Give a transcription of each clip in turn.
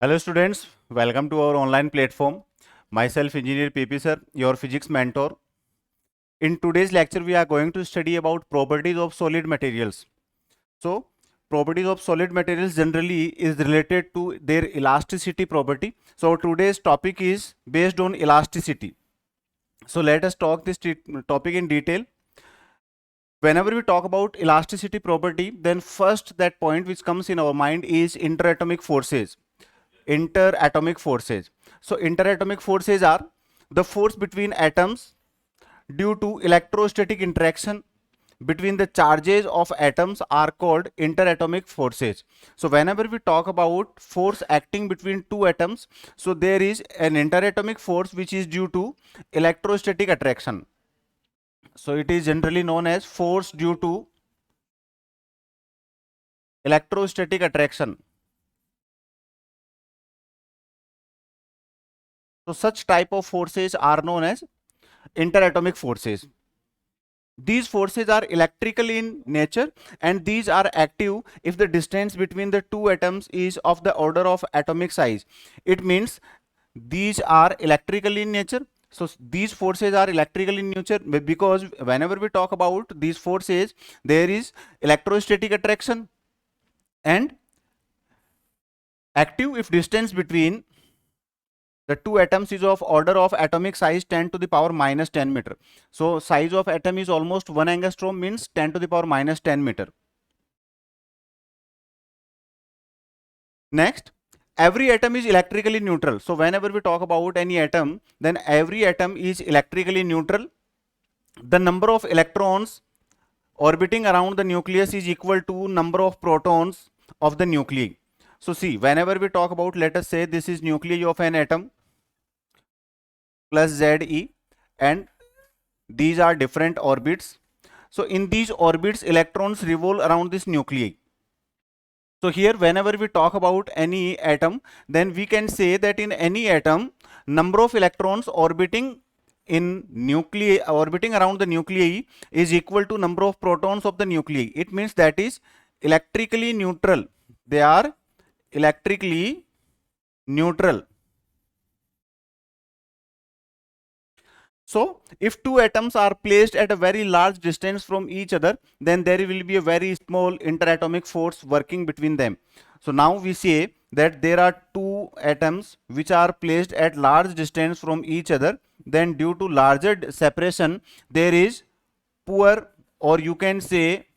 Hello students, welcome to our online platform. Myself Engineer PP sir, your physics mentor. In today's lecture we are going to study about properties of solid materials. So properties of solid materials generally is related to their elasticity property. So today's topic is based on elasticity. So let us talk this topic in detail. Whenever we talk about elasticity property, then first that point which comes in our mind is interatomic forces. Interatomic forces. So interatomic forces are the force between atoms due to electrostatic interaction between the charges of atoms are called interatomic forces. So whenever we talk about force acting between two atoms, so there is an interatomic force which is due to electrostatic attraction. So it is generally known as force due to electrostatic attraction. So such type of forces are known as interatomic forces. These forces are electrical in nature and these are active if the distance between the two atoms is of the order of atomic size. It means these are electrical in nature. So these forces are electrical in nature because whenever we talk about these forces, there is electrostatic attraction and active if distance between the two atoms is of order of atomic size 10 to the power minus 10 meter. So size of atom is almost 1 angstrom, means 10 to the power minus 10 meter. Next, every atom is electrically neutral. So whenever we talk about any atom, then every atom is electrically neutral. The number of electrons orbiting around the nucleus is equal to number of protons of the nuclei. So see, whenever we talk about, let us say this is nuclei of an atom plus Ze, and these are different orbits. So in these orbits, electrons revolve around this nuclei. So here, whenever we talk about any atom, then we can say that in any atom, number of electrons orbiting in nuclei, orbiting around the nuclei is equal to number of protons of the nuclei. It means that is electrically neutral. They are electrically neutral. So if two atoms are placed at a very large distance from each other, then there will be a very small interatomic force working between them. So now we say that there are two atoms which are placed at large distance from each other. Then due to larger separation, there is poor, or you can say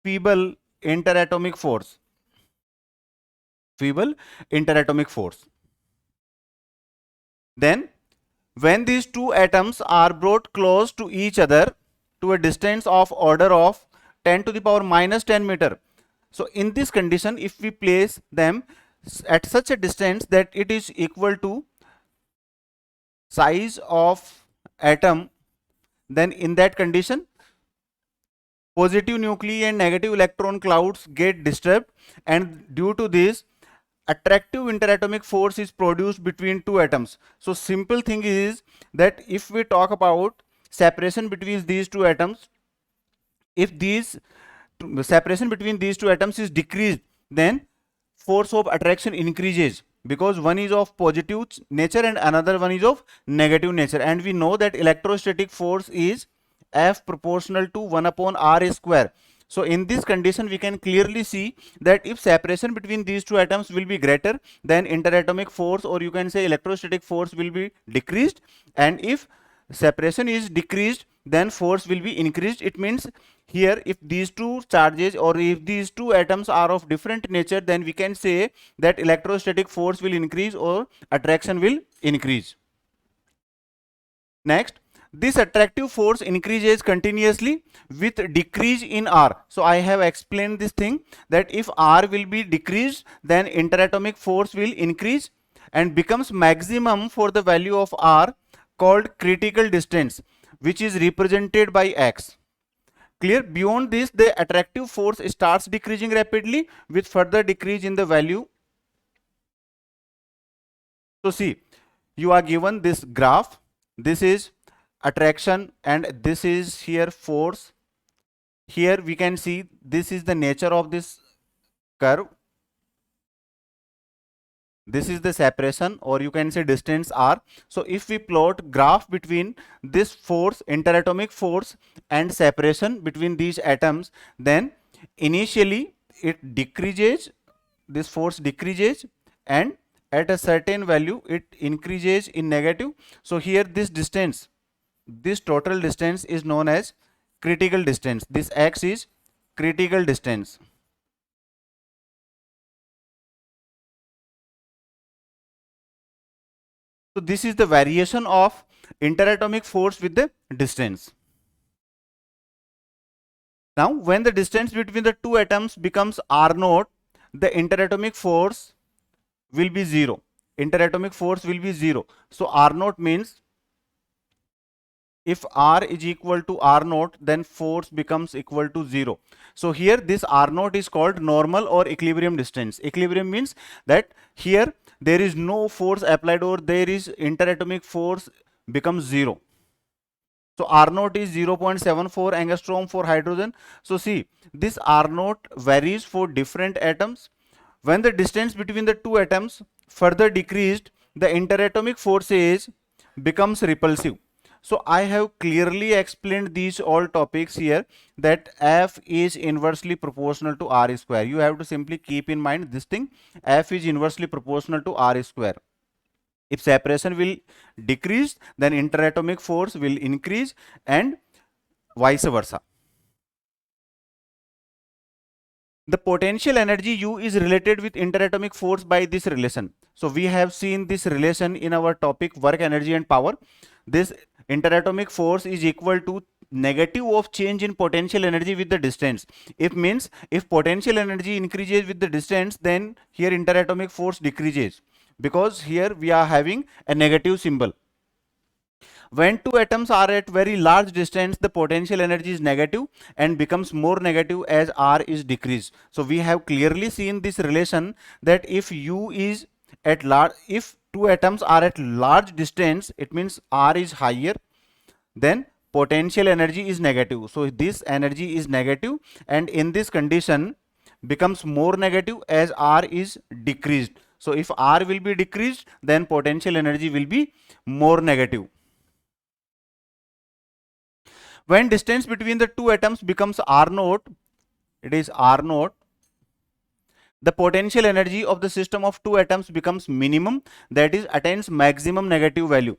feeble interatomic force. Feeble interatomic force. Then when these two atoms are brought close to each other to a distance of order of 10 to the power minus 10 meter. So in this condition, if we place them at such a distance that it is equal to size of atom, then in that condition, positive nuclei and negative electron clouds get disturbed, and due to this, attractive interatomic force is produced between two atoms. So simple thing is that if we talk about separation between these two atoms, if these separation between these two atoms is decreased, then force of attraction increases, because one is of positive nature and another one is of negative nature, and we know that electrostatic force is F proportional to 1 upon R square. So in this condition, we can clearly see that if separation between these two atoms will be greater, then interatomic force, or you can say electrostatic force, will be decreased, and if separation is decreased, then force will be increased. It means here, if these two charges or if these two atoms are of different nature, then we can say that electrostatic force will increase or attraction will increase. Next, this attractive force increases continuously with decrease in R. So I have explained this thing, that if R will be decreased, then interatomic force will increase and becomes maximum for the value of R, called critical distance, which is represented by X. Clear? Beyond this, the attractive force starts decreasing rapidly with further decrease in the value. So see, you are given this graph. This is attraction and this is here force. Here we can see this is the nature of this curve. this is the separation, or you can say distance r. So if we plot graph between this force, interatomic force, and separation between these atoms, then initially it decreases, this force decreases, and at a certain value it increases in negative. So here this distance, this total distance is known as critical distance. This x is critical distance. So this is the variation of interatomic force with the distance. Now when the distance between the two atoms becomes r naught, the interatomic force will be 0. Interatomic force will be 0. So r naught means if r is equal to r naught, then force becomes equal to 0. So here this r naught is called normal or equilibrium distance. Equilibrium means that here there is no force applied, or there is interatomic force becomes 0. So R naught is 0.74 angstrom for hydrogen. So see, this R naught varies for different atoms. When the distance between the two atoms further decreased, the interatomic forces becomes repulsive. So I have clearly explained these all topics here, that F is inversely proportional to R square. You have to simply keep in mind this thing. F is inversely proportional to R square. If separation will decrease, then interatomic force will increase, and vice versa. The potential energy U is related with interatomic force by this relation. So we have seen this relation in our topic work, energy and power. This interatomic force is equal to negative of change in potential energy with the distance. It means if potential energy increases with the distance, then here interatomic force decreases, because here we are having a negative symbol. When two atoms are at very large distance, the potential energy is negative and becomes more negative as R is decreased. So we have clearly seen this relation, that if U is at large, if two atoms are at large distance, it means R is higher, then potential energy is negative. So this energy is negative, and in this condition becomes more negative as R is decreased. So if R will be decreased, then potential energy will be more negative. When distance between the two atoms becomes r naught, it is r naught, the potential energy of the system of two atoms becomes minimum, that is attains maximum negative value.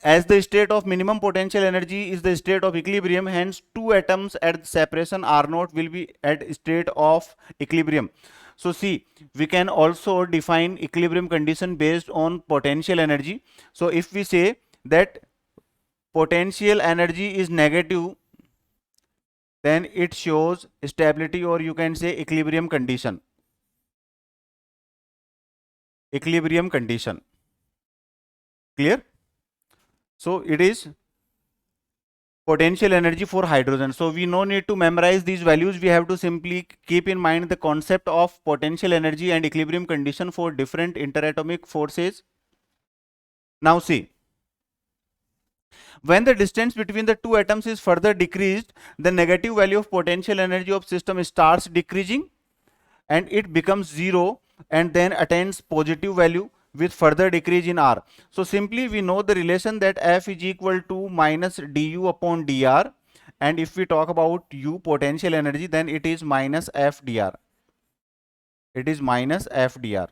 As the state of minimum potential energy is the state of equilibrium, hence two atoms at separation r naught will be at state of equilibrium. So see, we can also define equilibrium condition based on potential energy. So if we say that potential energy is negative, then it shows stability, or you can say equilibrium condition. Equilibrium condition. Clear? So it is potential energy for hydrogen. So we no need to memorize these values. We have to simply keep in mind the concept of potential energy and equilibrium condition for different interatomic forces. Now see, when the distance between the two atoms is further decreased, the negative value of potential energy of system starts decreasing, and it becomes 0, and then attains positive value with further decrease in R. So simply we know the relation that F is equal to minus du upon dr, and if we talk about U, potential energy, then it is minus F dr. It is minus F dr.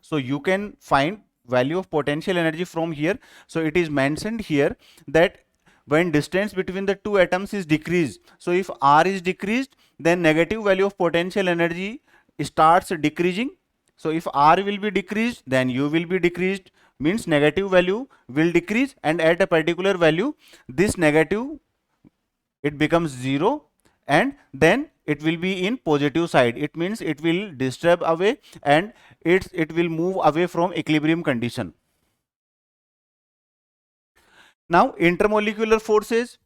So you can find value of potential energy from here. So it is mentioned here that when distance between the two atoms is decreased, so if R is decreased, then negative value of potential energy starts decreasing. So if R will be decreased, then U will be decreased, means negative value will decrease, and at a particular value this negative, it becomes 0, and then it will be in positive side. It means it will disturb away, and it will move away from equilibrium condition. Now intermolecular forces.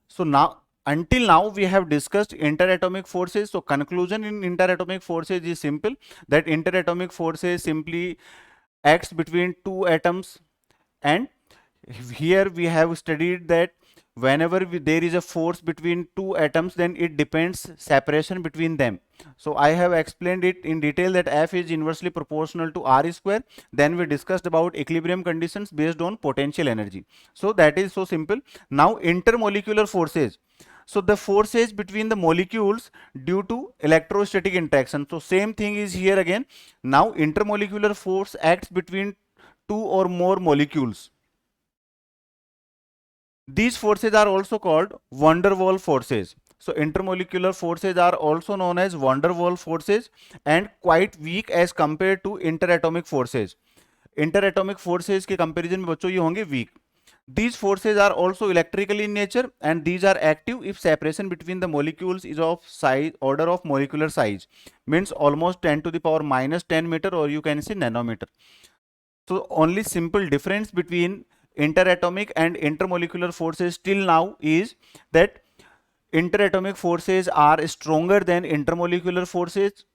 So now, until now we have discussed interatomic forces. So conclusion in interatomic forces is simple, that interatomic forces simply acts between two atoms, and here we have studied that whenever there is a force between two atoms, then it depends separation between them. So I have explained it in detail that F is inversely proportional to R square. Then we discussed about equilibrium conditions based on potential energy. So that is so simple. Now intermolecular forces. So the forces between the molecules due to electrostatic interaction. So same thing is here again. Now intermolecular force acts between two or more molecules. These forces are also called van der Waals forces. So intermolecular forces are also known as van der Waals forces and quite weak as compared to interatomic forces. Interatomic forces के comparison में बच्चों ये होंगे weak. These forces are also electrical in nature and these are active if separation between the molecules is of size order of molecular size, means almost 10 to the power minus 10 meter, or you can say nanometer. So only simple difference between interatomic and intermolecular forces till now is that interatomic forces are stronger than intermolecular forces.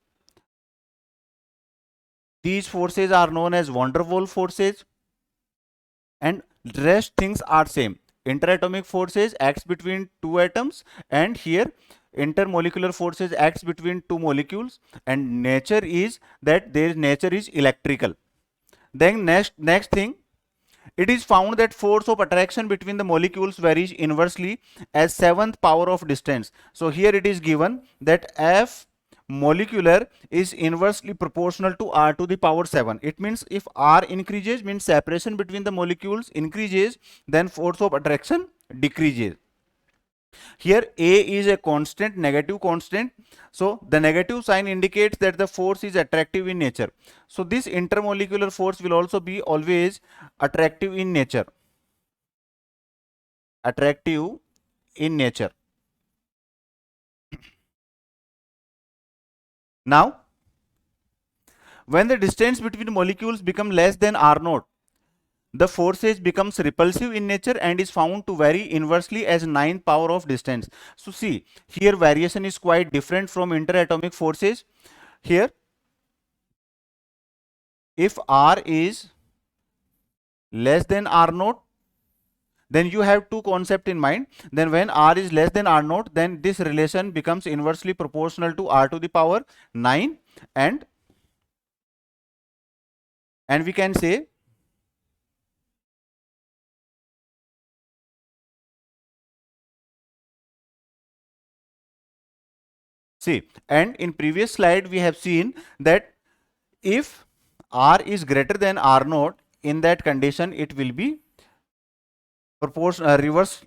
These forces are known as van der Waals forces, and rest things are same. Interatomic forces acts between two atoms, and here intermolecular forces acts between two molecules, and nature is that their nature is electrical. Then next thing, it is found that force of attraction between the molecules varies inversely as seventh power of distance. So here it is given that F molecular is inversely proportional to R to the power 7. It means if R increases, means separation between the molecules increases, then force of attraction decreases. Here A is a constant, negative constant. So the negative sign indicates that the force is attractive in nature. So this intermolecular force will also be always attractive in nature. Attractive in nature. Now, when the distance between molecules become less than R naught, the forces becomes repulsive in nature and is found to vary inversely as 9th power of distance. So see, here variation is quite different from interatomic forces. Here, if R is less than R naught, then you have two concepts in mind. Then when R is less than R naught, then this relation becomes inversely proportional to R to the power 9, and we can say see, and in previous slide we have seen that if R is greater than R naught, in that condition it will be reverse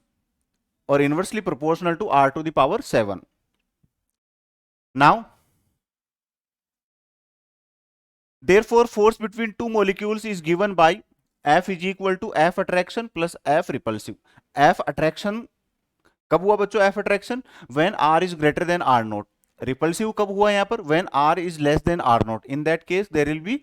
or inversely proportional to R to the power 7. Now, therefore force between two molecules is given by F is equal to F attraction plus F repulsive. F attraction कब हुआ बच्चों? F attraction when R is greater than R naught. Repulsive कब हुआ यहाँ पर? When R is less than R naught. In that case there will be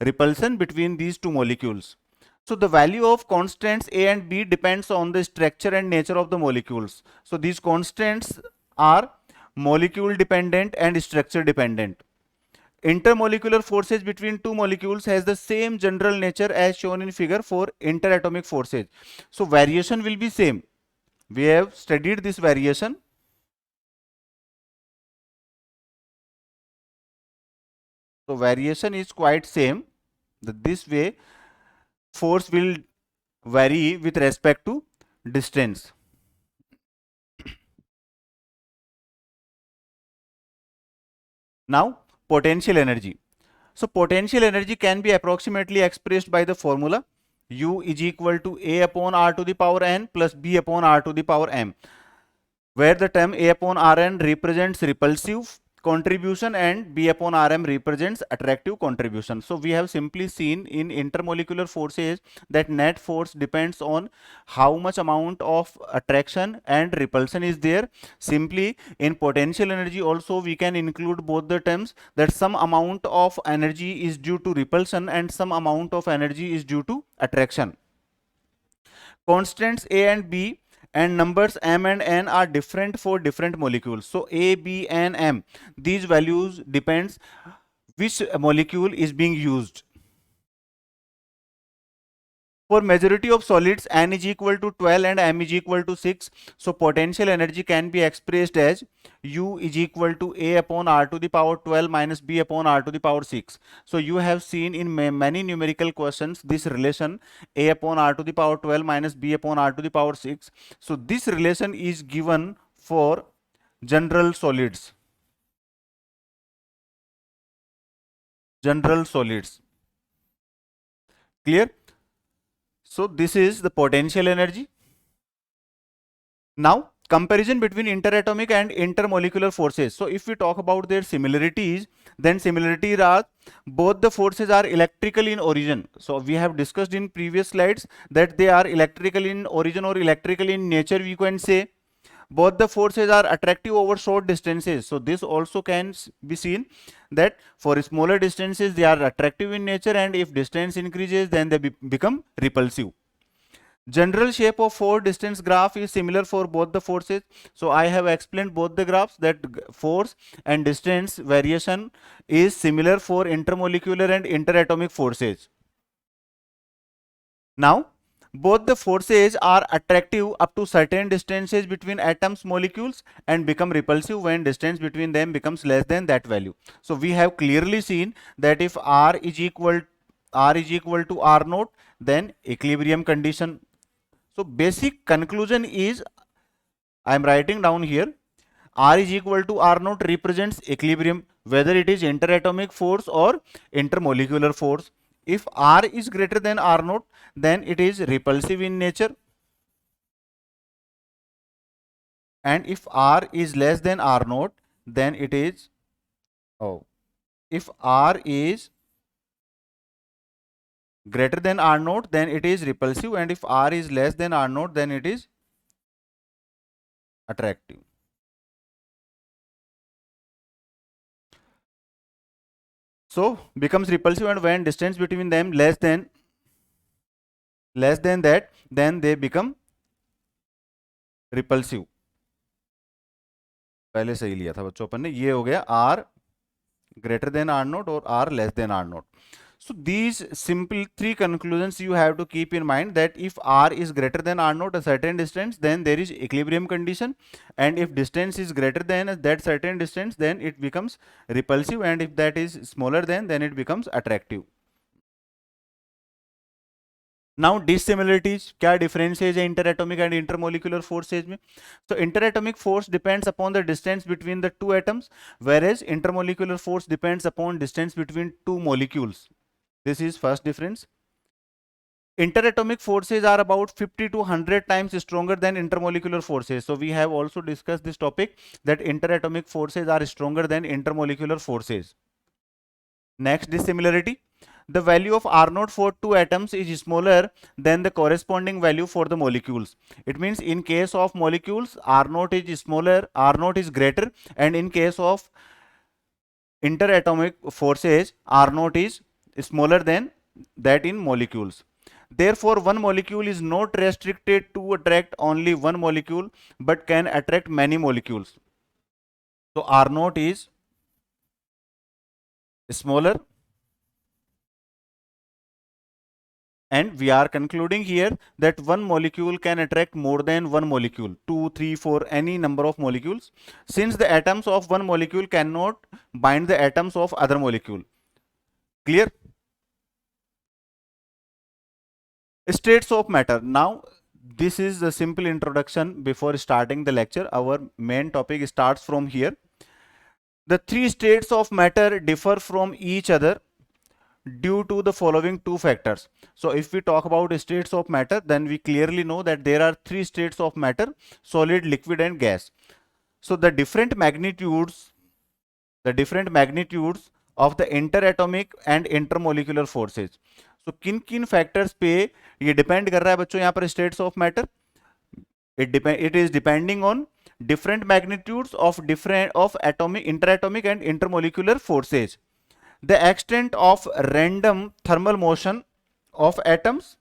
repulsion between these two molecules. So the value of constants A and B depends on the structure and nature of the molecules. So these constants are molecule dependent and structure dependent. Intermolecular forces between two molecules has the same general nature as shown in figure for interatomic forces. So variation will be same. We have studied this variation. So variation is quite same. This way force will vary with respect to distance. Now potential energy. So potential energy can be approximately expressed by the formula U is equal to A upon R to the power n plus B upon R to the power m, where the term A upon Rn represents repulsive contribution and B upon Rm represents attractive contribution. So we have simply seen in intermolecular forces that net force depends on how much amount of attraction and repulsion is there. Simply in potential energy also we can include both the terms, that some amount of energy is due to repulsion and some amount of energy is due to attraction. Constants A and B and numbers m and n are different for different molecules. So A, B, and m, these values depends which molecule is being used. For majority of solids, n is equal to 12 and m is equal to 6. So potential energy can be expressed as U is equal to A upon R to the power 12 minus B upon R to the power 6. So you have seen in many numerical questions this relation A upon R to the power 12 minus B upon R to the power 6. So this relation is given for general solids. General solids. Clear? So this is the potential energy. Now, comparison between interatomic and intermolecular forces. So if we talk about their similarities, then similarities are both the forces are electrical in origin. So we have discussed in previous slides that they are electrical in origin or electrical in nature, we can say. Both the forces are attractive over short distances. So this also can be seen that for smaller distances they are attractive in nature, and if distance increases then they become repulsive. General shape of force distance graph is similar for both the forces. So I have explained both the graphs that force and distance variation is similar for intermolecular and interatomic forces. Now, both the forces are attractive up to certain distances between atoms molecules and become repulsive when distance between them becomes less than that value. So we have clearly seen that if R is equal to R naught, then equilibrium condition. So basic conclusion is, I am writing down here, R is equal to R naught represents equilibrium, whether it is interatomic force or intermolecular force. If R is greater than R naught, then it is repulsive in nature. And if R is less than R naught, then it is, if R is greater than R naught, then it is repulsive, and if R is less than R naught, then it is attractive. So becomes repulsive, and when distance between them less than that, then they become repulsive. पहले सही लिया था बच्चों अपन ने, ये हो गया R greater than R naught or R less than R naught. So these simple three conclusions you have to keep in mind, that if R is greater than R naught a certain distance, then there is equilibrium condition, and if distance is greater than that certain distance, then it becomes repulsive, and if that is smaller than, then it becomes attractive. Now dissimilarities, क्या differences है interatomic and intermolecular forces में? So interatomic force depends upon the distance between the two atoms, whereas intermolecular force depends upon distance between two molecules. This is first difference. Interatomic forces are about 50 to 100 times stronger than intermolecular forces. So we have also discussed this topic, that interatomic forces are stronger than intermolecular forces. Next dissimilarity, the value of R naught for two atoms is smaller than the corresponding value for the molecules. It means in case of molecules, R naught is smaller, R naught is greater, and in case of interatomic forces, R naught is smaller than that in molecules. Therefore, one molecule is not restricted to attract only one molecule, but can attract many molecules. So R naught is smaller, and we are concluding here that one molecule can attract more than one molecule, 2, 3, 4, any number of molecules, since the atoms of one molecule cannot bind the atoms of other molecule. Clear? States of matter. Now this is a simple introduction before starting the lecture. Our main topic starts from here. The three states of matter differ from each other due to the following two factors. So if we talk about states of matter, then we clearly know that there are three states of matter: solid, liquid, and gas. So the different magnitudes of the interatomic and intermolecular forces. So किन किन factors पे ये depend कर रहा है बच्चों यहाँ पर states of matter? It is depending on different magnitudes of interatomic and intermolecular forces, the extent of random thermal motion of atoms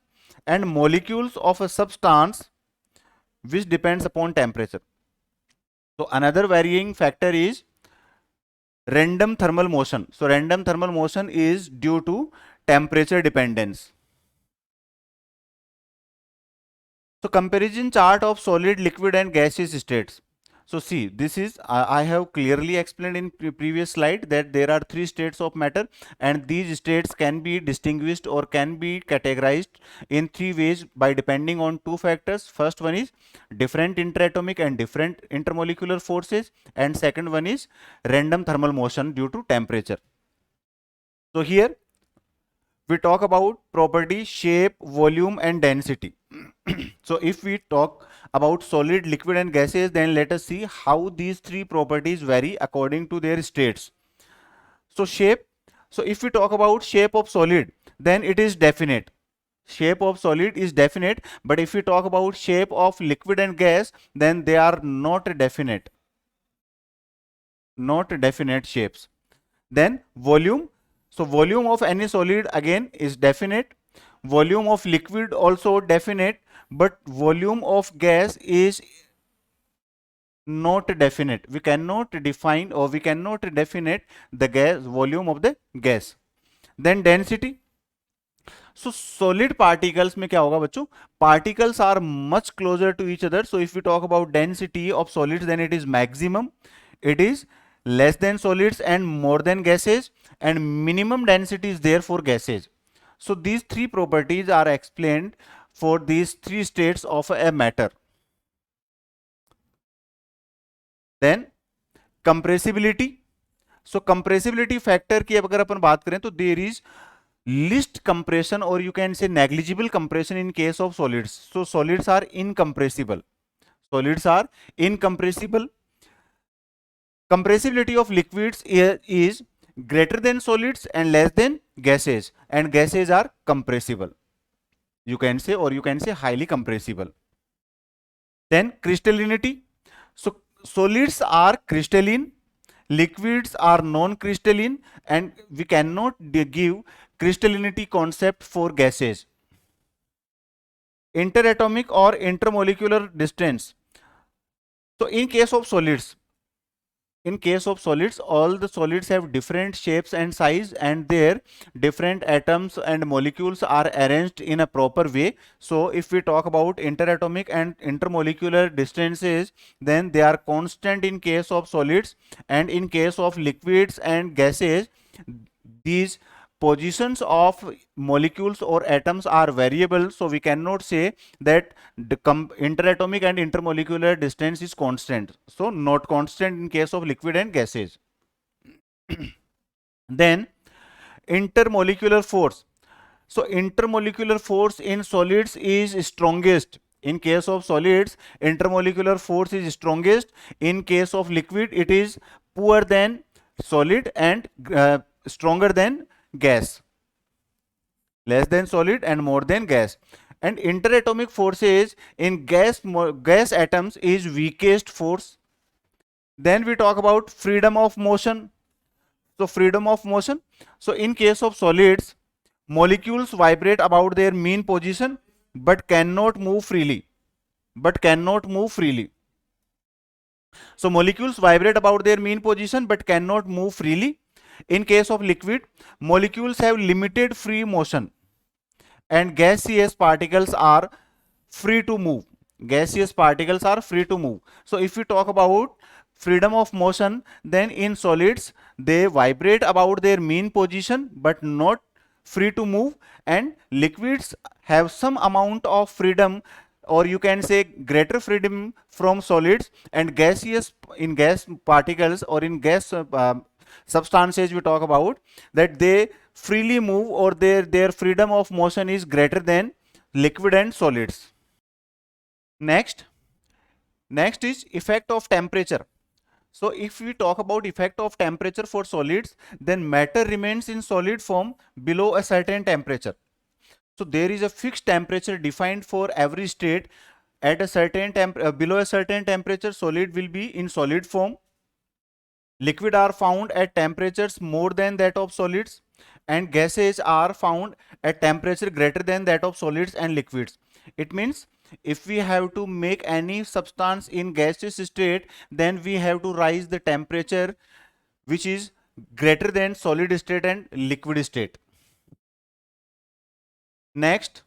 and molecules of a substance, which depends upon temperature. So another varying factor is random thermal motion. So random thermal motion is due to temperature dependence. So comparison chart of solid, liquid and gaseous states. So see, this is, I have clearly explained in previous slide that there are three states of matter, and these states can be distinguished or can be categorized in three ways by depending on two factors. First one is different interatomic and different intermolecular forces, and second one is random thermal motion due to temperature. So here we talk about property, shape, volume and density. So if we talk about solid, liquid and gases, then let us see how these three properties vary according to their states. So shape, so if we talk about shape of solid, then it is definite. Shape of solid is definite, but if we talk about shape of liquid and gas, then they are not definite. Not definite shapes. Then volume. So volume of any solid again is definite. Volume of liquid also definite, but volume of gas is not definite. We cannot define or we cannot definite the gas volume of the gas. Then density. So solid particles में क्या होगा बच्चों? Particles are much closer to each other. So if we talk about density of solids, then it is maximum. It is less than solids and more than gases, and minimum density is there for gases. So these three properties are explained for these three states of a matter. Then compressibility. So compressibility factor की अगर अपन बात करें तो there is least compression or you can say negligible compression in case of solids. So solids are incompressible. Solids are incompressible. Compressibility of liquids is greater than solids and less than gases, and gases are compressible. You can say, or you can say highly compressible. Then crystallinity. So solids are crystalline, liquids are non-crystalline, and we cannot give crystallinity concept for gases. Interatomic or intermolecular distance. So in case of solids, all the solids have different shapes and size, and their different atoms and molecules are arranged in a proper way. So if we talk about interatomic and intermolecular distances, then they are constant in case of solids, and in case of liquids and gases, these positions of molecules or atoms are variable. So we cannot say that the interatomic and intermolecular distance is constant. So not constant in case of liquid and gases. Then intermolecular force. So intermolecular force in solids is strongest. In case of solids, intermolecular force is strongest. In case of liquid, it is poor than solid and stronger than gas. Less than solid and more than gas. And interatomic forces in gas atoms is weakest force. Then we talk about freedom of motion. So freedom of motion. So in case of solids, molecules vibrate about their mean position but cannot move freely. So molecules vibrate about their mean position but cannot move freely. In case of liquid, molecules have limited free motion, and gaseous particles are free to move. So if we talk about freedom of motion, then in solids they vibrate about their mean position but not free to move, and liquids have some amount of freedom, or you can say greater freedom from solids, and gaseous in gas particles or in gas substances we talk about that they freely move, or their freedom of motion is greater than liquid and solids. Next is effect of temperature. So if we talk about effect of temperature for solids, then matter remains in solid form below a certain temperature. So there is a fixed temperature defined for every state. At a certain below a certain temperature, solid will be in solid form. Liquid are found at temperatures more than that of solids, and gases are found at temperature greater than that of solids and liquids. It means if we have to make any substance in gaseous state, then we have to rise the temperature which is greater than solid state and liquid state. Next,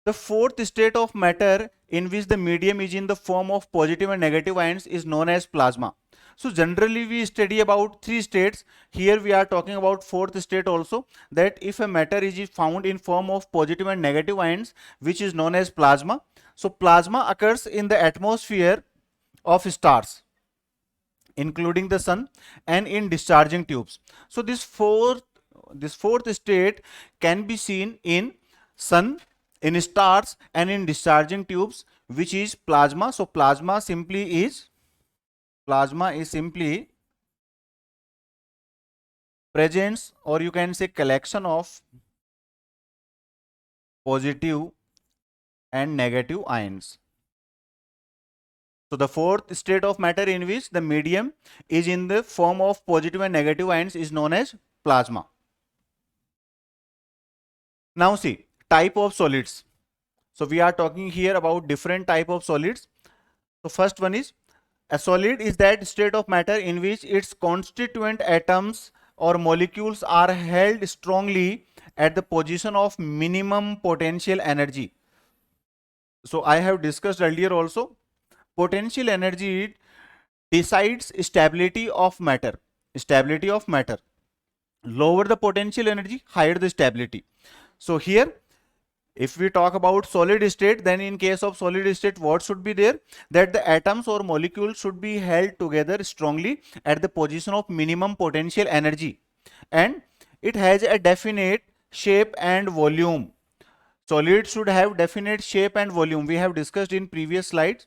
The fourth state of matter in which the medium is in the form of positive and negative ions is known as plasma. So generally we study about three states. Here we are talking about fourth state also, that if a matter is found in form of positive and negative ions, which is known as plasma. So plasma occurs in the atmosphere of stars, including the sun, and in discharging tubes. So this fourth state can be seen in sun, in stars, and in discharging tubes, which is plasma. So plasma is simply presence, or you can say collection of positive and negative ions. So the fourth state of matter in which the medium is in the form of positive and negative ions is known as plasma. Now see, type of solids. So we are talking here about different type of solids. So first one is, a solid is that state of matter in which its constituent atoms or molecules are held strongly at the position of minimum potential energy. So I have discussed earlier also, potential energy decides stability of matter. Stability of matter. Lower the potential energy, higher the stability. So here, if we talk about solid state, then in case of solid state, what should be there? That the atoms or molecules should be held together strongly at the position of minimum potential energy, and it has a definite shape and volume. Solid should have definite shape and volume. We have discussed in previous slides.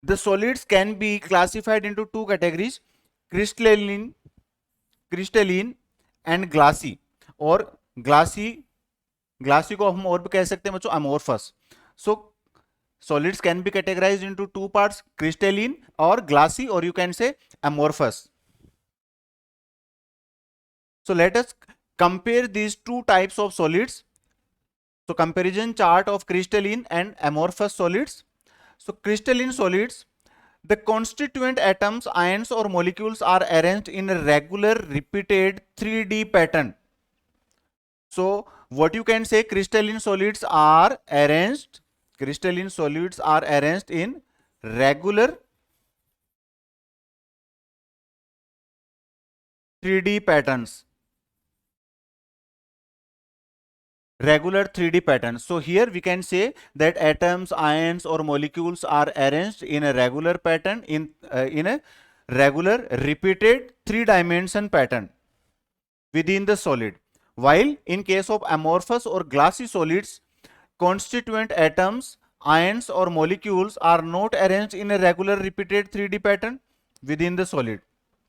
The solids can be classified into two categories: crystalline and glassy, or glassy को हम और भी कह सकते हैं बच्चों amorphous. So solids can be categorized into two parts: crystalline or glassy, or you can say amorphous. So let us compare these two types of solids. So comparison chart of crystalline and amorphous solids. So crystalline solids, the constituent atoms, ions or molecules are arranged in a regular repeated 3D pattern. So what you can say, crystalline solids are arranged in regular 3D patterns. So here we can say that atoms, ions or molecules are arranged in a regular pattern, in a regular repeated 3-dimension pattern within the solid. While in case of amorphous or glassy solids, constituent atoms, ions or molecules are not arranged in a regular repeated 3D pattern within the solid.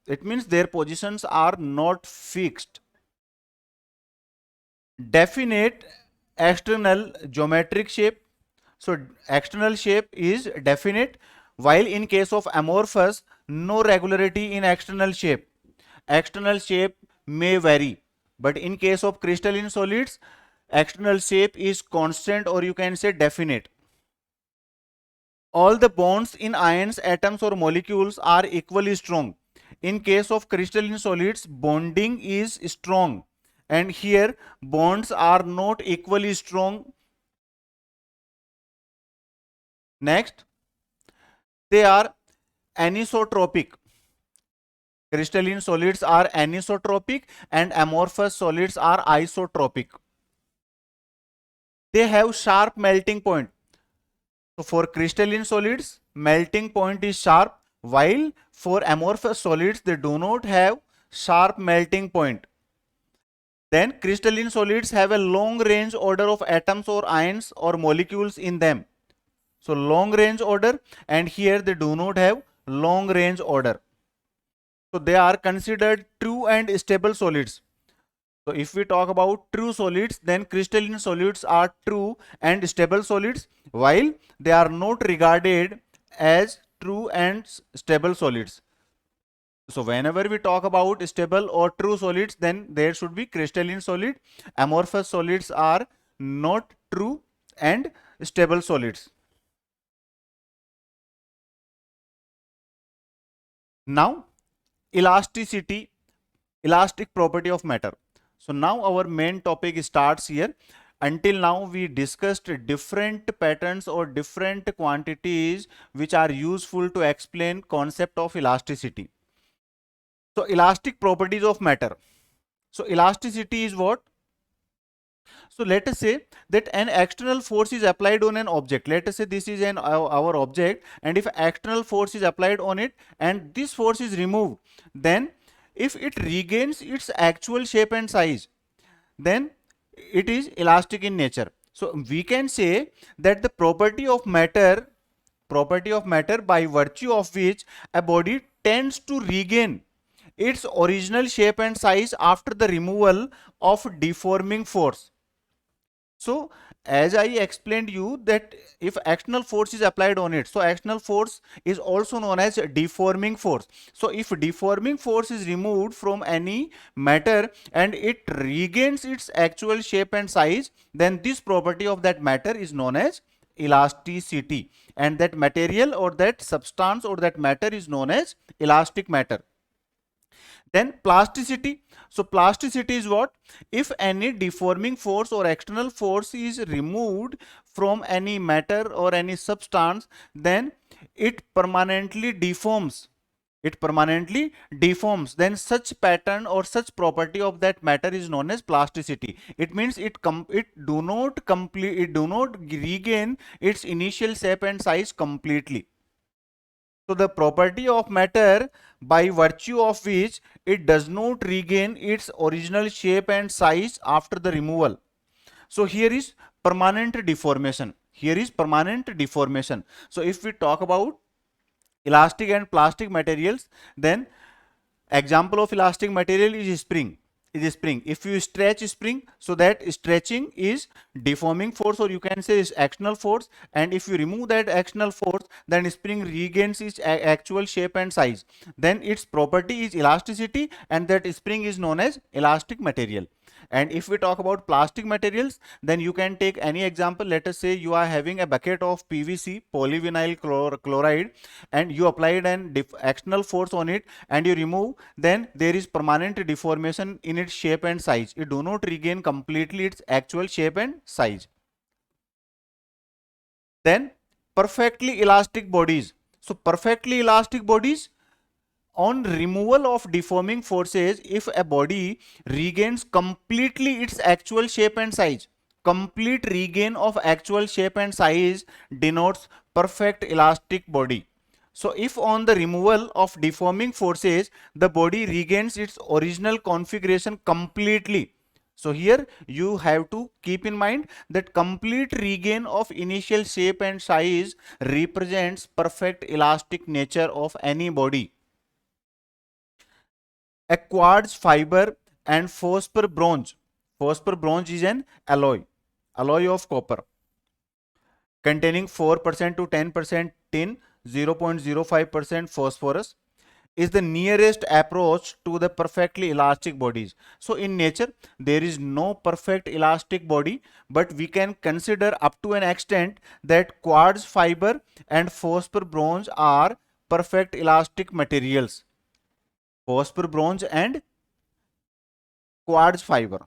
It means their positions are not fixed. Definite external geometric shape. So external shape is definite, while in case of amorphous, no regularity in external shape. External shape may vary, but in case of crystalline solids, external shape is constant, or you can say definite. All the bonds in ions, atoms or molecules are equally strong. In case of crystalline solids, bonding is strong, and here bonds are not equally strong. Next, they are anisotropic. Crystalline solids are anisotropic and amorphous solids are isotropic. They have sharp melting point. So for crystalline solids, melting point is sharp, while for amorphous solids, they do not have sharp melting point. Then crystalline solids have a long range order of atoms or ions or molecules in them. So long range order, and here they do not have long range order. So they are considered true and stable solids. So if we talk about true solids, then crystalline solids are true and stable solids, while they are not regarded as true and stable solids. So whenever we talk about stable or true solids, then there should be crystalline solid. Amorphous solids are not true and stable solids. Now, elastic property of matter. So now our main topic starts here. until now we discussed different patterns or different quantities which are useful to explain concept of elasticity. So elastic properties of matter. So elasticity is what? So let us say that an external force is applied on an object. Let us say this is our object, and if external force is applied on it and this force is removed, then if it regains its actual shape and size, then it is elastic in nature. So we can say that the property of matter by virtue of which a body tends to regain its original shape and size after the removal of deforming force. So as I explained you that if external force is applied on it, so external force is also known as deforming force. So if deforming force is removed from any matter and it regains its actual shape and size, then this property of that matter is known as elasticity, and that material or that substance or that matter is known as elastic matter. Then plasticity. So plasticity is what? If any deforming force or external force is removed from any matter or any substance, then it permanently deforms. It permanently deforms. Then such pattern or such property of that matter is known as plasticity. It means it do not regain its initial shape and size completely. So the property of matter by virtue of which it does not regain its original shape and size after the removal. So here is permanent deformation. Here is permanent deformation. So if we talk about elastic and plastic materials, then example of elastic material is spring. If you stretch spring, so that stretching is deforming force, or you can say is external force, and if you remove that external force, then spring regains its actual shape and size. Then its property is elasticity, and that spring is known as elastic material. And if we talk about plastic materials, then you can take any example. Let us say you are having a bucket of PVC, polyvinyl chloride, and you applied an external force on it and you remove, then there is permanent deformation in its shape and size. It do not regain completely its actual shape and size. Then perfectly elastic bodies. So perfectly elastic bodies, on removal of deforming forces, if a body regains completely its actual shape and size, complete regain of actual shape and size denotes perfect elastic body. So if on the removal of deforming forces the body regains its original configuration completely, so here you have to keep in mind that complete regain of initial shape and size represents perfect elastic nature of any body. A quartz fiber and phosphor bronze. Phosphor bronze is an alloy of copper containing 4% to 10% tin, 0.05% phosphorus, is the nearest approach to the perfectly elastic bodies. So in nature, there is no perfect elastic body, but we can consider up to an extent that quartz fiber and phosphor bronze are perfect elastic materials. Phosphor bronze and quartz fiber.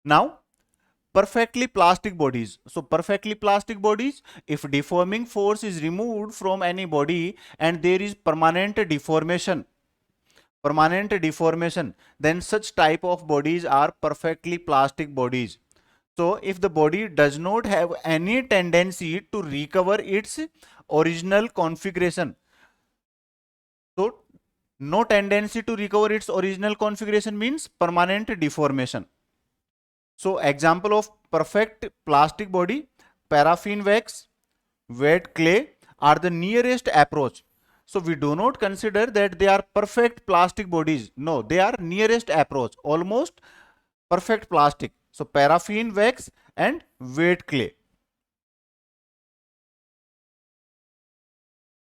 Now, perfectly plastic bodies. So perfectly plastic bodies, if deforming force is removed from any body and there is permanent deformation, then such type of bodies are perfectly plastic bodies. So if the body does not have any tendency to recover its original configuration, so no tendency to recover its original configuration means permanent deformation. So example of perfect plastic body, paraffin wax, wet clay are the nearest approach. So we do not consider that they are perfect plastic bodies. No, they are nearest approach, almost perfect plastic. So paraffin wax and wet clay.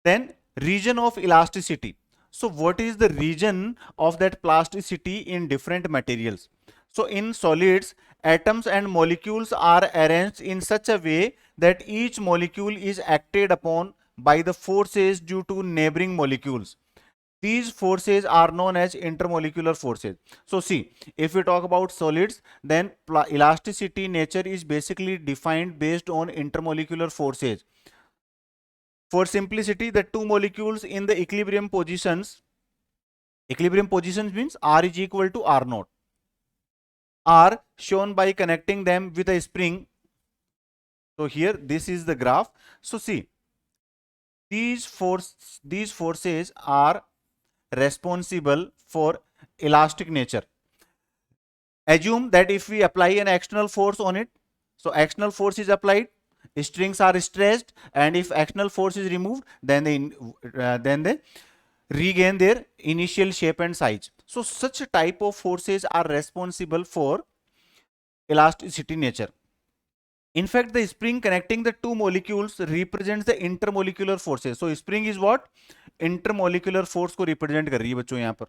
Then region of elasticity. So what is the region of that plasticity in different materials? So in solids, atoms and molecules are arranged in such a way that each molecule is acted upon by the forces due to neighboring molecules. These forces are known as intermolecular forces. So see, if we talk about solids, then elasticity nature is basically defined based on intermolecular forces. For simplicity, the two molecules in the equilibrium positions means R is equal to R naught, are shown by connecting them with a spring. So here, this is the graph. So see, these forces are responsible for elastic nature. Assume that if we apply an external force on it, so external force is applied, strings are stressed, and if external force is removed, then they regain their initial shape and size. So such type of forces are responsible for elasticity nature. In fact, the spring connecting the two molecules represents the intermolecular forces. So spring is what? Intermolecular force को represent कर रही है बच्चों यहाँ पर.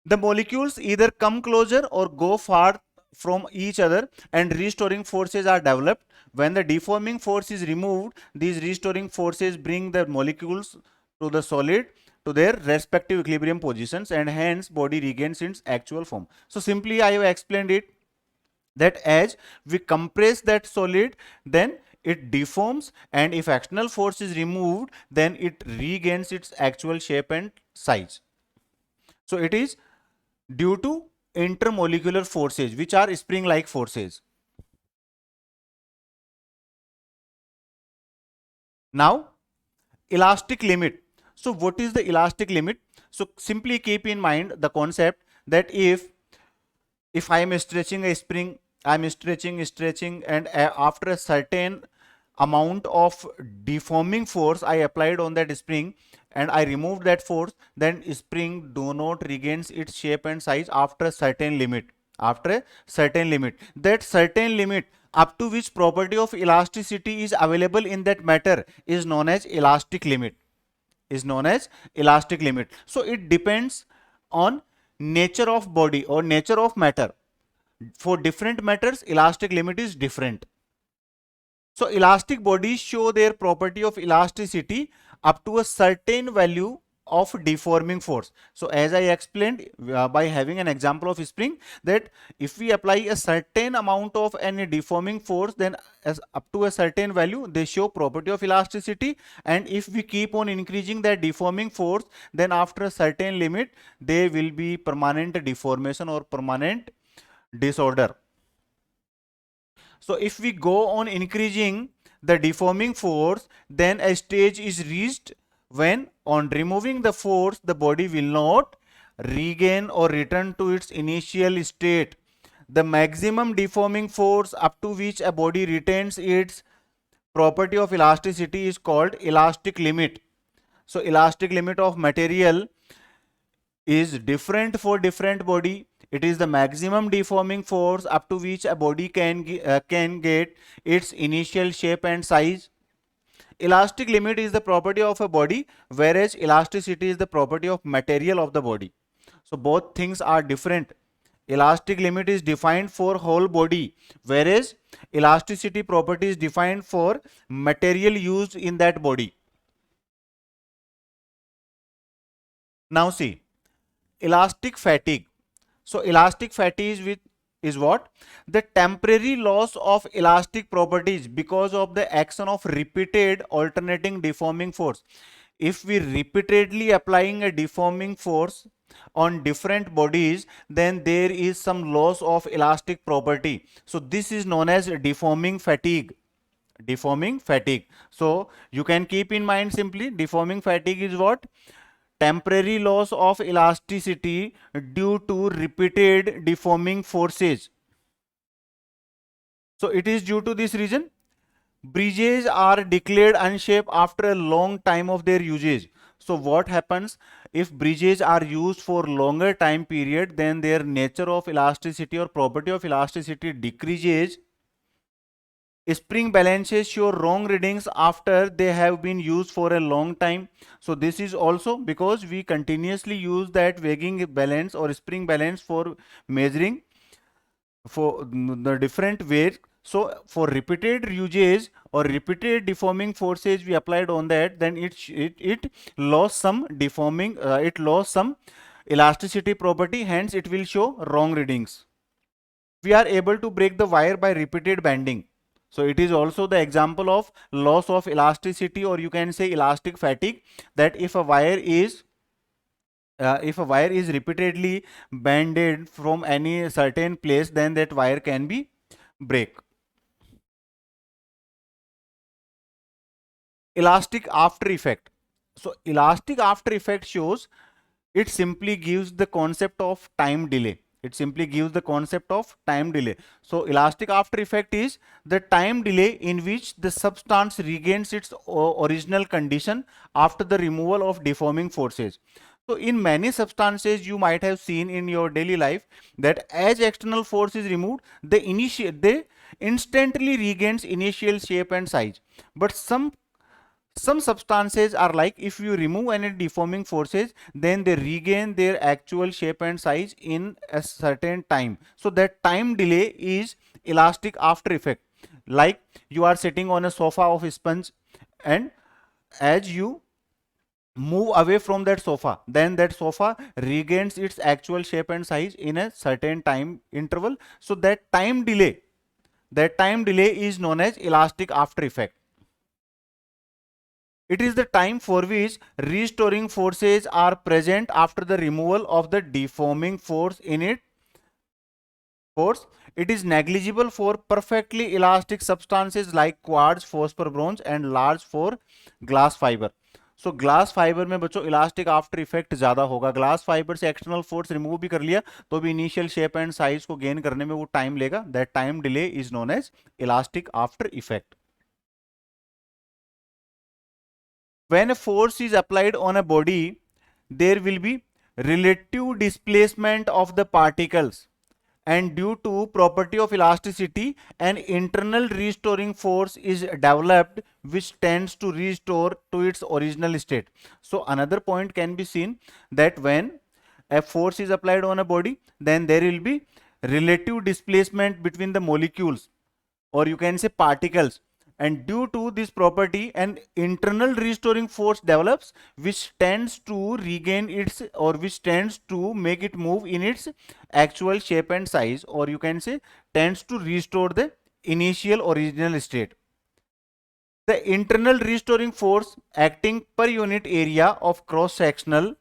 The molecules either come closer or go far from each other, and restoring forces are developed. When the deforming force is removed, these restoring forces bring the molecules to the solid to their respective equilibrium positions, and hence body regains its actual form. So simply I have explained it that as we compress that solid, then it deforms, and if external force is removed, then it regains its actual shape and size. So it is due to intermolecular forces, which are spring-like forces. Now, elastic limit. So what is the elastic limit? So simply keep in mind the concept that if I am stretching a spring, I am stretching, and after a certain amount of deforming force I applied on that spring, and I removed that force, then spring do not regains its shape and size after a certain limit. After a certain limit, that certain limit up to which property of elasticity is available in that matter is known as elastic limit. So it depends on nature of body or nature of matter. For different matters, elastic limit is different. So elastic bodies show their property of elasticity up to a certain value of deforming force. So as I explained by having an example of spring, that if we apply a certain amount of any deforming force, then as up to a certain value they show property of elasticity, and if we keep on increasing that deforming force, then after a certain limit they will be permanent deformation or permanent disorder. So if we go on increasing the deforming force, then a stage is reached when on removing the force, the body will not regain or return to its initial state. The maximum deforming force up to which a body retains its property of elasticity is called elastic limit. So elastic limit of material is different for different body. It is the maximum deforming force up to which a body can get its initial shape and size. Elastic limit is the property of a body, whereas elasticity is the property of material of the body. So both things are different. Elastic limit is defined for whole body, whereas elasticity property is defined for material used in that body. Now see, elastic fatigue. So elastic fatigue is what? The temporary loss of elastic properties because of the action of repeated alternating deforming force. If we repeatedly applying a deforming force on different bodies, then there is some loss of elastic property. So this is known as deforming fatigue. Deforming fatigue. So you can keep in mind simply deforming fatigue is what? Temporary loss of elasticity due to repeated deforming forces. So it is due to this reason bridges are declared unshaped after a long time of their usage. So what happens if bridges are used for longer time period, then their nature of elasticity or property of elasticity decreases. Spring balances show wrong readings after they have been used for a long time. So this is also because we continuously use that weighing balance or spring balance for measuring for the different weight. So for repeated uses or repeated deforming forces we applied on that, then it lost some deforming, it lost some elasticity property, hence it will show wrong readings. We are able to break the wire by repeated bending. So it is also the example of loss of elasticity, or you can say elastic fatigue, that if a wire is repeatedly bended from any certain place, then that wire can be break. Elastic after effect. So elastic after effect shows, it simply gives the concept of time delay. It simply gives the concept of time delay. So elastic after effect is the time delay in which the substance regains its original condition after the removal of deforming forces. So in many substances you might have seen in your daily life that as external force is removed, they instantly regains initial shape and size. But some substances are like, if you remove any deforming forces, then they regain their actual shape and size in a certain time. So that time delay is elastic after effect. Like you are sitting on a sofa of a sponge, and as you move away from that sofa, then that sofa regains its actual shape and size in a certain time interval. So that time delay is known as elastic after effect. It is the time for which restoring forces are present after the removal of the deforming force in it. Force. It is negligible for perfectly elastic substances like quartz, phosphor, bronze, and large for glass fiber. So glass fibre में बच्चों elastic after effect ज्यादा होगा. Glass fibre से external force remove भी कर लिया तो भी इनिशियल शेप एंड साइज को गेन करने में वो टाइम लेगा. That time delay is known as elastic after effect. When a force is applied on a body, there will be relative displacement of the particles, and due to property of elasticity, an internal restoring force is developed which tends to restore to its original state. So another point can be seen, that when a force is applied on a body, then there will be relative displacement between the molecules, or you can say particles, and due to this property an internal restoring force develops which tends to regain its, or which tends to make it move in its actual shape and size, or you can say tends to restore the initial original state. The internal restoring force acting per unit area of cross sectional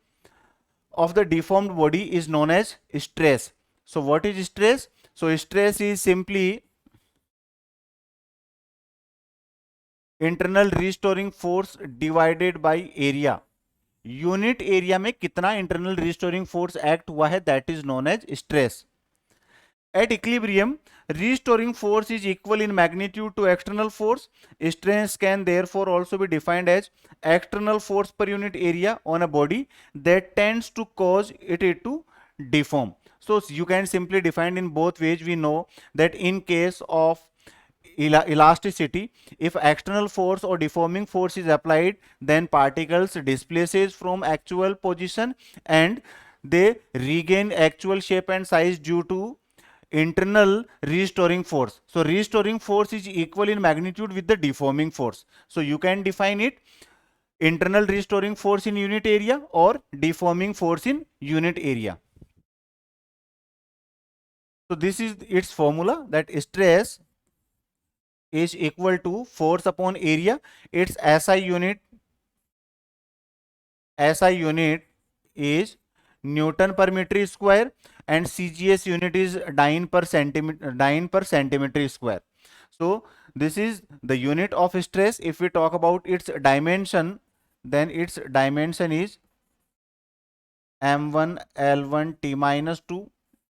of the deformed body is known as stress. So what is stress? So stress is simply internal restoring force divided by area. Unit area में कितना internal restoring force act हुआ है, that is known as stress. At equilibrium, restoring force is equal in magnitude to external force. Stress can therefore also be defined as external force per unit area on a body that tends to cause it to deform. So you can simply define in both ways. We know that in case of elasticity, if external force or deforming force is applied, then particles displaces from actual position and they regain actual shape and size due to internal restoring force. So restoring force is equal in magnitude with the deforming force. So you can define it internal restoring force in unit area or deforming force in unit area. So this is its formula, that stress is equal to force upon area. Its SI unit is Newton per meter square and CGS unit is dyne per centimeter square. So this is the unit of stress. If we talk about its dimension, then its dimension is m1 l1 t minus 2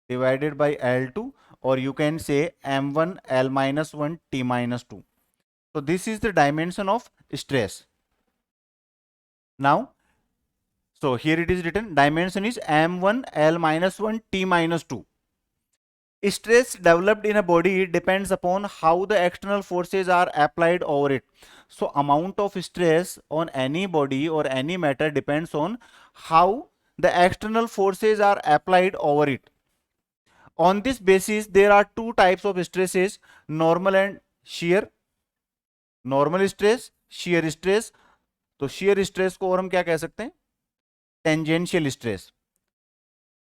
divided by l2, or you can say m1 l minus 1 t minus 2. So this is the dimension of stress. Now, so here it is written, dimension is m1 l minus 1 t minus 2. Stress developed in a body depends upon how the external forces are applied over it. So amount of stress on any body or any matter depends on how the external forces are applied over it. On this basis, there are two types of stresses. Normal and share, normal stress, shear stress. तो shear stress को और हम क्या कह सकते हैं, tangential stress.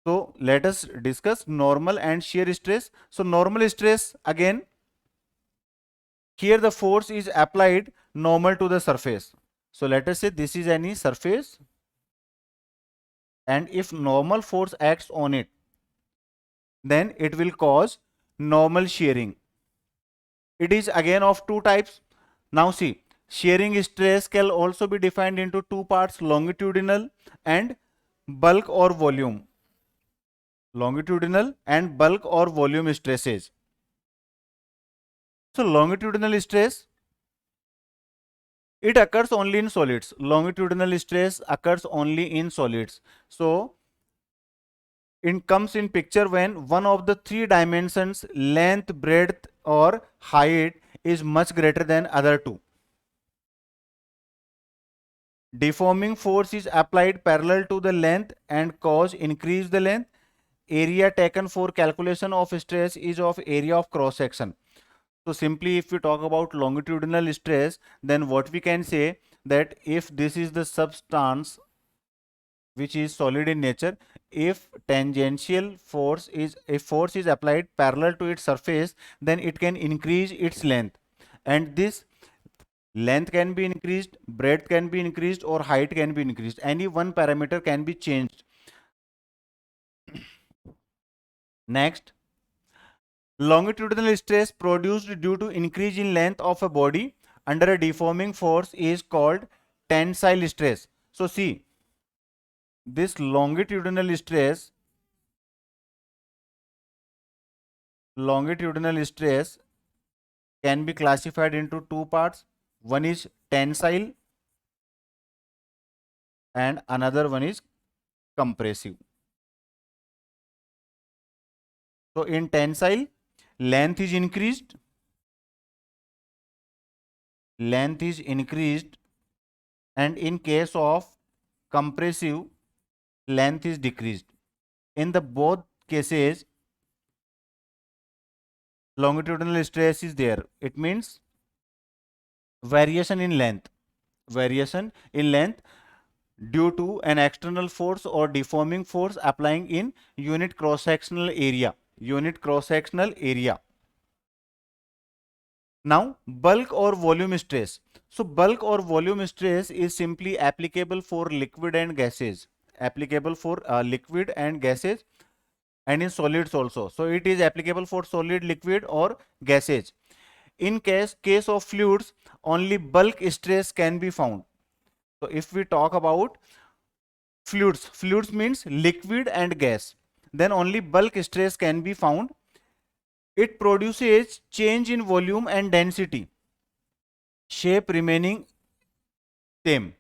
So let us discuss normal and shear stress. So normal stress, again, here the force is applied normal to the surface. So let us say this is any surface, and if normal force acts on it, then it will cause normal shearing. It is again of two types. Now see, shearing stress can also be defined into two parts, longitudinal and bulk or volume. Longitudinal and bulk or volume stresses. So longitudinal stress, it occurs only in solids. Longitudinal stress occurs only in solids. So it comes in picture when one of the three dimensions, length, breadth or height, is much greater than other two. Deforming force is applied parallel to the length and cause increase the length. Area taken for calculation of stress is of area of cross section. So simply if we talk about longitudinal stress, then what we can say, that if this is the substance which is solid in nature, if tangential force is, if force is applied parallel to its surface, then it can increase its length, and this length can be increased, breadth can be increased or height can be increased. Any one parameter can be changed. Next, longitudinal stress produced due to increase in length of a body under a deforming force is called tensile stress. So see, this longitudinal stress can be classified into two parts. One is tensile and another one is compressive. So in tensile, length is increased, and in case of compressive, length is decreased. In the both cases, longitudinal stress is there. It means variation in length, due to an external force or deforming force applying in unit cross sectional area. Now bulk or volume stress. So bulk or volume stress is simply applicable for liquid and gases, and in solids also. So it is applicable for solid, liquid or gases. In case of fluids, only bulk stress can be found. So if we talk about fluids means liquid and gas, then only bulk stress can be found. It produces change in volume and density, shape remaining same.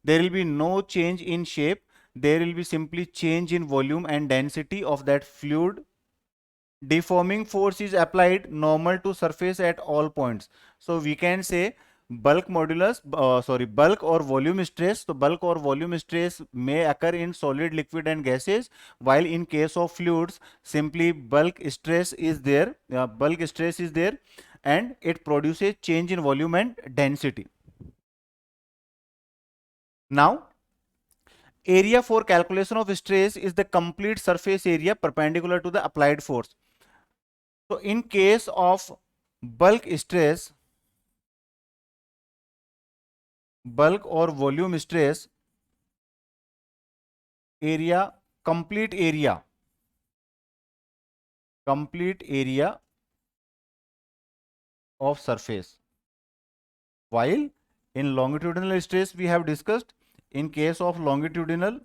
There will be no change in shape, there will be simply change in volume and density of that fluid. Deforming force is applied normal to surface at all points. So we can say bulk or volume stress. So bulk or volume stress may occur in solid, liquid and gases, while in case of fluids, simply bulk stress is there, and it produces change in volume and density. Now, area for calculation of stress is the complete surface area perpendicular to the applied force. So in case of bulk stress, bulk or volume stress, complete area of surface, while in longitudinal stress we have discussed, in case of longitudinal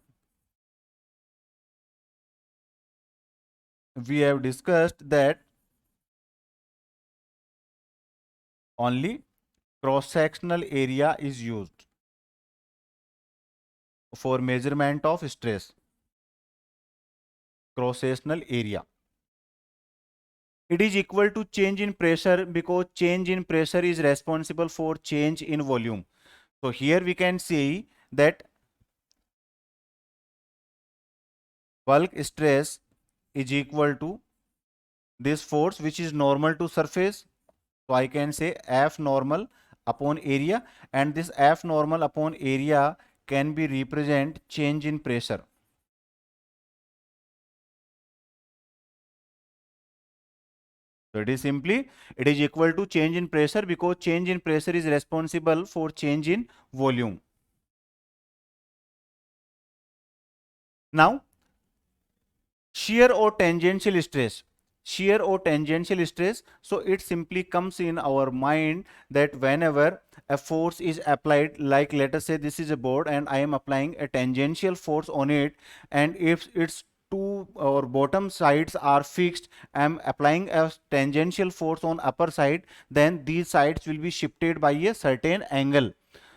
we have discussed that only cross sectional area is used for measurement of stress, cross sectional area. It is equal to change in pressure, because change in pressure is responsible for change in volume. So here we can see that bulk stress is equal to this force which is normal to surface So I can say F normal upon area, and this F normal upon area can be represent change in pressure. So it is simply, it is equal to change in pressure, because change in pressure is responsible for change in volume. Now, shear or tangential stress. Shear or tangential stress. So it simply comes in our mind that whenever a force is applied, like let us say this is a board and I am applying a tangential force on it, and if its two or bottom sides are fixed, I am applying a tangential force on upper side, then these sides will be shifted by a certain angle.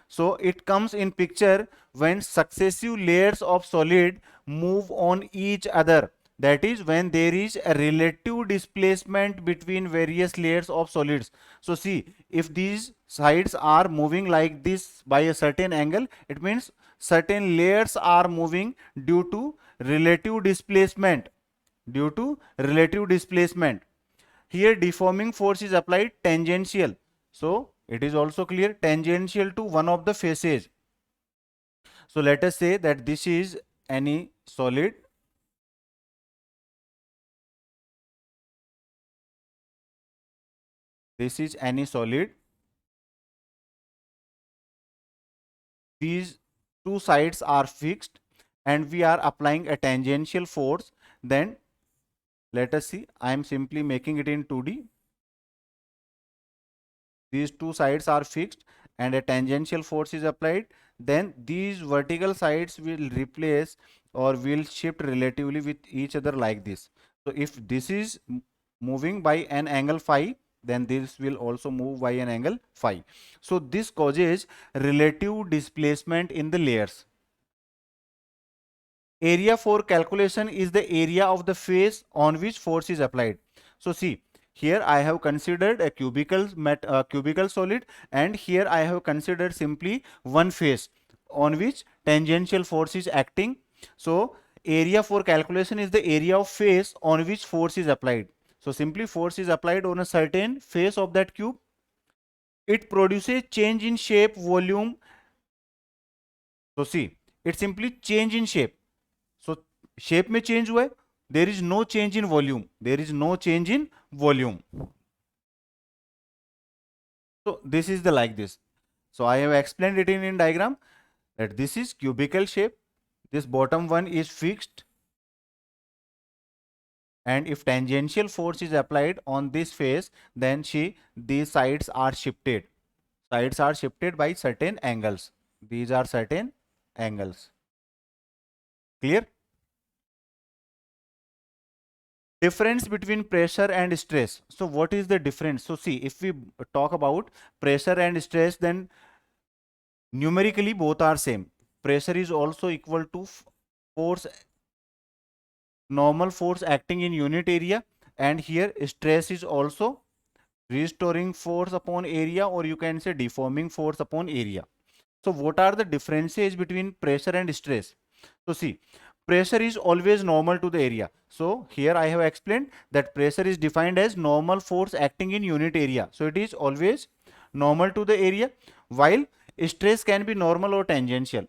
So it comes in picture when successive layers of solid move on each other. That is when there is a relative displacement between various layers of solids. So see, if these sides are moving like this by a certain angle, it means certain layers are moving due to relative displacement. Due to relative displacement. Here deforming force is applied tangential. So it is also clear, tangential to one of the faces. So let us say that this is any solid. This is any solid. These two sides are fixed and we are applying a tangential force. Then let us see, I am simply making it in 2D. These two sides are fixed and a tangential force is applied, then these vertical sides will replace or will shift relatively with each other like this. So if this is moving by an angle phi, then this will also move by an angle phi. So this causes relative displacement in the layers. Area for calculation is the area of the face on which force is applied. So see, here I have considered a cubical solid, and here I have considered simply one face on which tangential force is acting. So area for calculation is the area of face on which force is applied. So simply force is applied on a certain face of that cube. It produces change in shape, volume. So see, it simply change in shape. So shape में change हुआ है, there is no change in volume. There is no change in volume. So this is the like this. So I have explained it in diagram that this is cubical shape. This bottom one is fixed. And if tangential force is applied on this face, then these sides are shifted. Sides are shifted by certain angles. These are certain angles. Clear? Difference between pressure and stress. So what is the difference? So see, if we talk about pressure and stress, then numerically both are same. Pressure is also equal to force, normal force acting in unit area, and here stress is also restoring force upon area, or you can say deforming force upon area. So what are the differences between pressure and stress? So see, pressure is always normal to the area. So here I have explained that pressure is defined as normal force acting in unit area. So it is always normal to the area, while stress can be normal or tangential.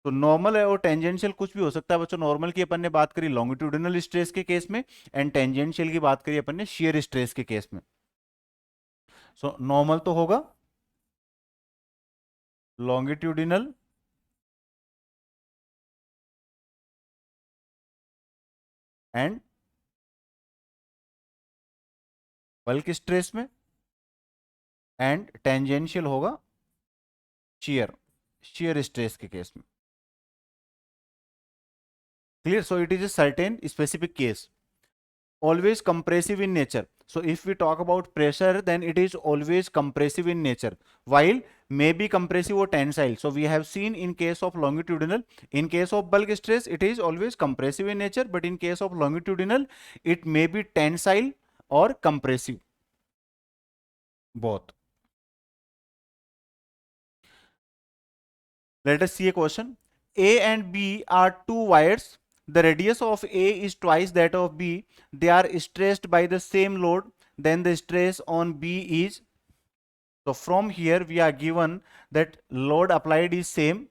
तो normal और tangential कुछ भी हो सकता है बच्चों. Normal की अपन ने बात करी लॉन्गिट्यूडिनल स्ट्रेस के केस में, एंड टेंजेंशियल की बात करी अपन ने शियर स्ट्रेस के केस में. सो नॉर्मल तो होगा लॉन्गिट्यूडिनल एंड बल्क स्ट्रेस में, एंड टेंजेंशियल होगा शियर स्ट्रेस के केस में. Clear? So it is a certain specific case. Always compressive in nature. So if we talk about pressure, then it is always compressive in nature, while may be compressive or tensile. So we have seen in case of longitudinal, in case of bulk stress, it is always compressive in nature, but in case of longitudinal, it may be tensile or compressive, both. Let us see a question. A and B are two wires. The radius of A is twice that of B. They are stressed by the same load. Then the stress on B is So from here we are given that load applied is same.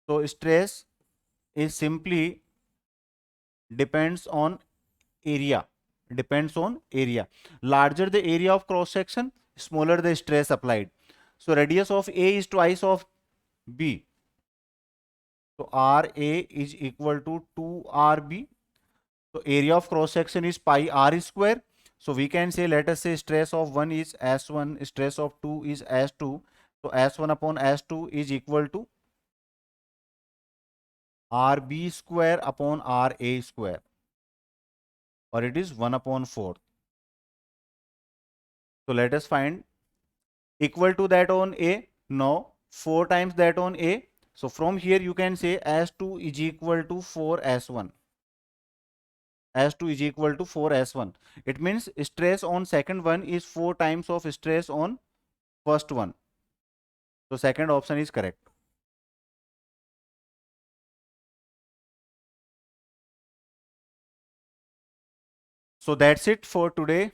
So stress is simply depends on area. Depends on area. Larger the area of cross section, smaller the stress applied. So radius of A is twice of B. So RA is equal to 2RB. So area of cross section is pi r square. So we can say, let us say stress of 1 is S1, stress of 2 is S2. So S1 upon S2 is equal to RB square upon RA square, or it is 1 upon 4. So let us find equal to that on A. No, 4 times that on A. So from here you can say S2 is equal to 4S1. S2 is equal to 4S1. It means stress on second one is 4 times of stress on first one. So second option is correct. So that's it for today.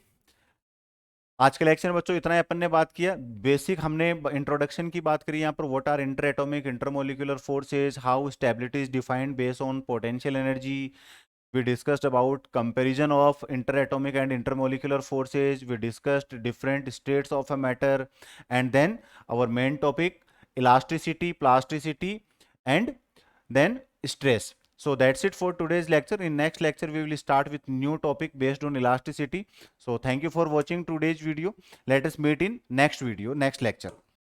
आज के lecture में बच्चों इतना ही अपन ने बात किया. Basic हमने introduction की बात करी यहाँ पर. What are interatomic intermolecular forces, how stability is defined based on potential energy. We discussed about comparison of interatomic and intermolecular forces. We discussed different states of a matter, and then our main topic, elasticity, plasticity, and then stress. So that's it for today's lecture. In next lecture we will start with new topic based on elasticity. So thank you for watching today's video. Let us meet in next video, next lecture.